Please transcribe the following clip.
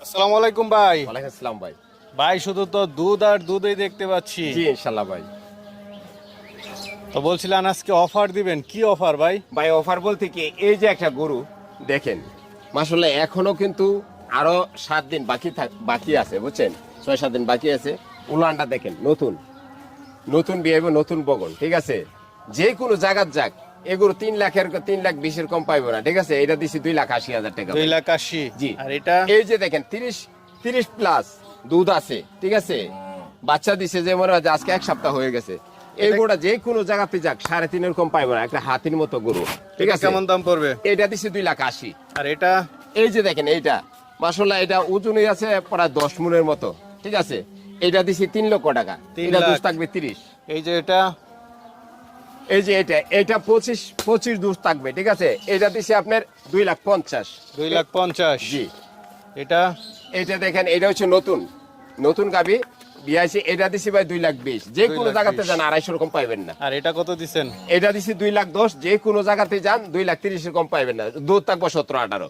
আসসালামু আলাইকুম ভাই। ওয়ালাইকুম আসসালাম ভাই। ভাই শুধু তো দুধ আর দুধই দেখতে পাচ্ছি। জি ইনশাল্লাহ ভাই। তো বলছিলেন আজকে অফার দিবেন, কি অফার ভাই? ভাই অফার বলতে কি, এই যে একটা গরু দেখেন, মাশাআল্লাহ এখনো কিন্তু আরো 7 দিন বাকি আছে, বুঝছেন? 6-7 দিন বাকি আছে। উলানটা দেখেন, নতুন নতুন বিয়ে হবে, নতুন বগন, ঠিক আছে? যে কোনো জায়গার যাক, এগুলো 3,20,000 কম পাইবো না, ঠিক আছে? এটা দিছি 2,80,000 টাকা। 2,80,000। জি। আর এটা এই যে দেখেন 30 প্লাস দুধ আছে, ঠিক আছে? বাচ্চা দিছে, যে মনে হয় যে আজকে 1 সপ্তাহ হয়ে গেছে। এই গরুটা যে কোনো জায়গাতে যাক 3.5 কম পাইবো না, একটা হাতির মতো গরু, ঠিক আছে? কেমন দাম পড়বে? এটা দিছে 2,80,000। আর এটা এই যে দেখেন এইটা, মাশাআল্লাহ এটা ওজনে আছে প্রায় 10 মনের মতো, ঠিক আছে? এটা দিছি 3 লক্ষ টাকা। 3 এটা লাখ। দুধ থাকবে 30। এই যে এটা এই যে এটা 25 দুধ থাকবে, ঠিক আছে? এটা দিছি আপনার 2,50,000। 2,50,000। জি। এটা এটা দেখেন, এটা হচ্ছে নতুন গাবি বিয়াইছে, এটা দিছি ভাই 2,20,000। যে কোনো 2,20,000 জায়গাতে যান 250 কম পাইবেন না। আর এটা কত দিছেন? এটা দিছি 2,10,000। যে কোনো জায়গাতে যান 2,30,000 কম পাইবেন না। দুধ থাকবো 17-18।